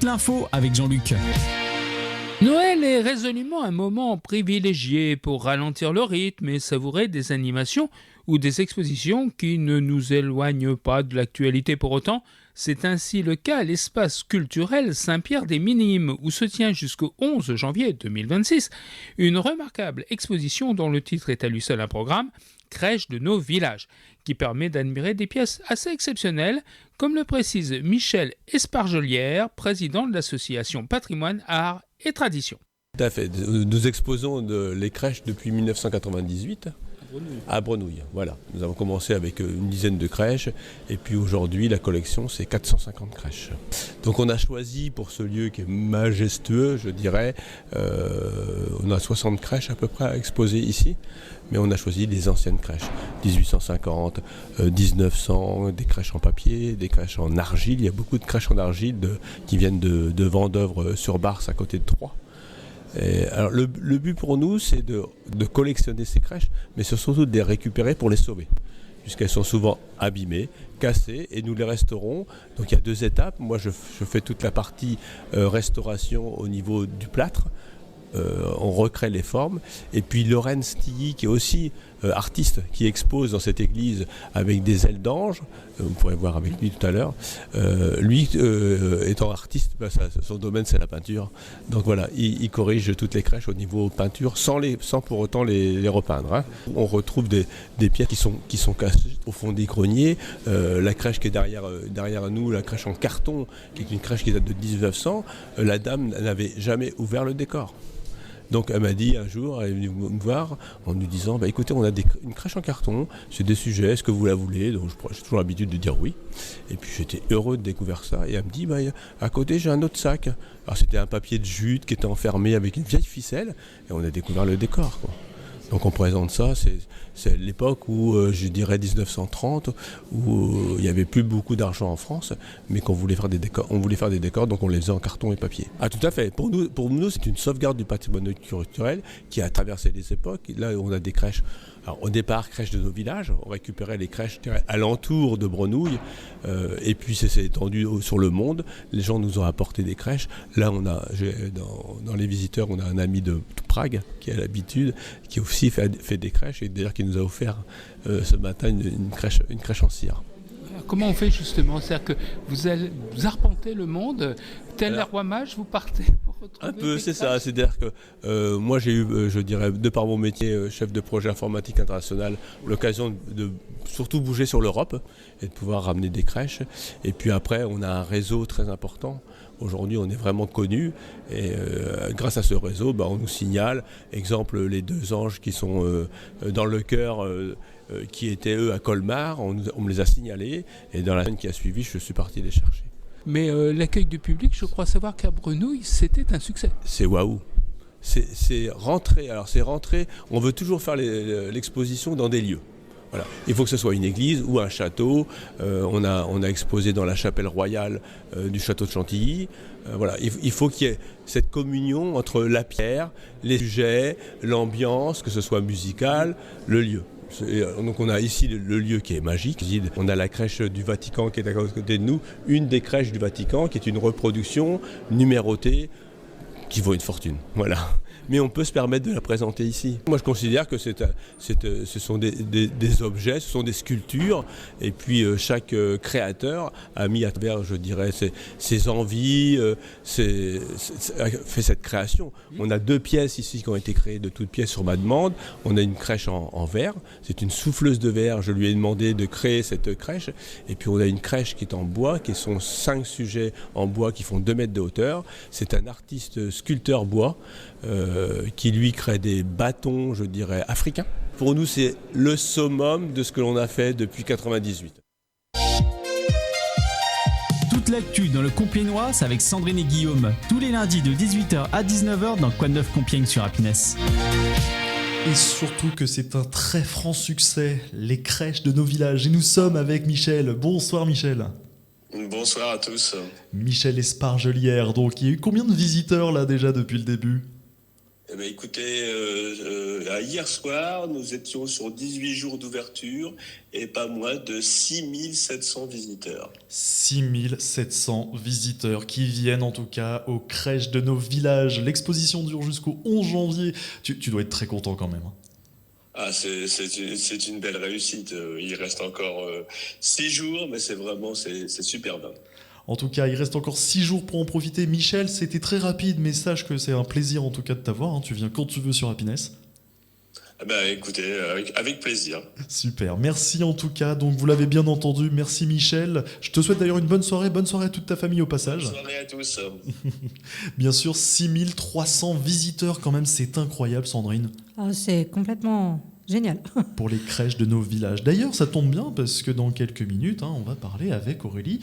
toute l'info avec Jean-Luc. Noël est résolument un moment privilégié pour ralentir le rythme et savourer des animations ou des expositions qui ne nous éloignent pas de l'actualité pour autant. C'est ainsi le cas à l'espace culturel Saint-Pierre-des-Minimes où se tient jusqu'au 11 janvier 2026 une remarquable exposition dont le titre est à lui seul un programme, Crèche de nos villages, qui permet d'admirer des pièces assez exceptionnelles, comme le précise Michel Espargelière, président de l'association Patrimoine, Art et Tradition. Tout à fait. Nous exposons les crèches depuis 1998 à Brenouille. Voilà. Nous avons commencé avec une dizaine de crèches et puis aujourd'hui la collection c'est 450 crèches. Donc on a choisi pour ce lieu qui est majestueux, je dirais, on a 60 crèches à peu près à exposer ici, mais on a choisi les anciennes crèches, 1850, 1900, des crèches en papier, des crèches en argile. Il y a beaucoup de crèches en argile qui viennent de Vendeuvre-sur-Barse à côté de Troyes. Alors le but pour nous, c'est de collectionner ces crèches, mais c'est surtout de les récupérer pour les sauver, puisqu'elles sont souvent abîmées, cassées, et nous les restaurons. Donc il y a 2 étapes. Moi, je fais toute la partie restauration au niveau du plâtre. On recrée les formes. Et puis Lorraine Stilly, qui est aussi artiste, qui expose dans cette église avec des ailes d'ange, vous pourrez voir avec lui tout à l'heure, lui étant artiste, son domaine c'est la peinture. Donc voilà, il corrige toutes les crèches au niveau peinture sans pour autant les repeindre. Hein. On retrouve des pièces qui sont cachées au fond des greniers. La crèche qui est derrière nous, la crèche en carton, qui est une crèche qui date de 1900, la dame n'avait jamais ouvert le décor. Donc elle m'a dit un jour, elle est venue me voir en nous disant écoutez, on a une crèche en carton, c'est des sujets, est-ce que vous la voulez? Donc j'ai toujours l'habitude de dire oui. Et puis j'étais heureux de découvrir ça. Et elle me dit à côté j'ai un autre sac. Alors c'était un papier de jute qui était enfermé avec une vieille ficelle et on a découvert le décor, quoi. Donc on présente ça, c'est l'époque où, je dirais 1930, où il n'y avait plus beaucoup d'argent en France, mais qu'on voulait faire des décors, donc on les faisait en carton et papier. Ah tout à fait, pour nous c'est une sauvegarde du patrimoine culturel qui a traversé les époques. Là on a des crèches, alors au départ crèches de nos villages, on récupérait les crèches alentour de Brenouille, et puis c'est étendu sur le monde, les gens nous ont apporté des crèches. Là dans les visiteurs, on a un ami de Prague qui a l'habitude, qui aussi fait des crèches et d'ailleurs qui nous a offert ce matin une crèche en cire. Comment on fait justement? C'est-à-dire que vous arpentez le monde, tel un roi mage, vous partez pour retrouver un peu, c'est ça. C'est-à-dire que moi j'ai eu, je dirais, de par mon métier, chef de projet informatique international, l'occasion de surtout bouger sur l'Europe et de pouvoir ramener des crèches. Et puis après, on a un réseau très important. Aujourd'hui, on est vraiment connu et grâce à ce réseau, on nous signale, exemple, les 2 anges qui sont dans le chœur, qui étaient eux à Colmar, on me les a signalés et dans la semaine qui a suivi, je suis parti les chercher. Mais l'accueil du public, je crois savoir qu'à Brenouille, c'était un succès. C'est waouh. C'est rentré. Alors c'est rentré, on veut toujours faire l'exposition dans des lieux. Voilà. Il faut que ce soit une église ou un château. On a exposé dans la chapelle royale du château de Chantilly. Voilà. Il faut qu'il y ait cette communion entre la pierre, les sujets, l'ambiance, que ce soit musical, le lieu. Donc on a ici le lieu qui est magique. On a la crèche du Vatican qui est à côté de nous, une des crèches du Vatican qui est une reproduction numérotée qui vaut une fortune. Voilà. Mais on peut se permettre de la présenter ici. Moi, je considère que ce sont des objets, ce sont des sculptures, et puis chaque créateur a mis à travers, je dirais, ses envies, fait cette création. On a 2 pièces ici qui ont été créées de toutes pièces sur ma demande. On a une crèche en verre, c'est une souffleuse de verre, je lui ai demandé de créer cette crèche, et puis on a une crèche qui est en bois, qui sont 5 sujets en bois qui font 2 mètres de hauteur. C'est un artiste sculpteur bois, qui lui crée des bâtons, je dirais, africains. Pour nous, c'est le summum de ce que l'on a fait depuis 1998. Toute l'actu dans le Compiègnois, c'est avec Sandrine et Guillaume. Tous les lundis de 18h à 19h dans Quoi de neuf Compiègne sur Happiness. Et surtout que c'est un très franc succès, les crèches de nos villages. Et nous sommes avec Michel. Bonsoir Michel. Bonsoir à tous. Michel Espargelière, donc il y a eu combien de visiteurs là déjà depuis le début ? Eh ben, écoutez, hier soir, nous étions sur 18 jours d'ouverture et pas moins de 6700 visiteurs. 6700 visiteurs qui viennent en tout cas aux crèches de nos villages. L'exposition dure jusqu'au 11 janvier. Tu dois être très content quand même. Ah, c'est une belle réussite. Il reste encore 6 jours, mais c'est superbe. En tout cas, il reste encore 6 jours pour en profiter. Michel, c'était très rapide, mais sache que c'est un plaisir en tout cas de t'avoir. Tu viens quand tu veux sur Happiness. Eh ben, écoutez, avec plaisir. Super, merci en tout cas. Donc vous l'avez bien entendu, merci Michel. Je te souhaite d'ailleurs une bonne soirée à toute ta famille au passage. Bonne soirée à tous. Bien sûr, 6300 visiteurs quand même, c'est incroyable Sandrine. Ah, c'est complètement génial. Pour les crèches de nos villages. D'ailleurs, ça tombe bien parce que dans quelques minutes, on va parler avec Aurélie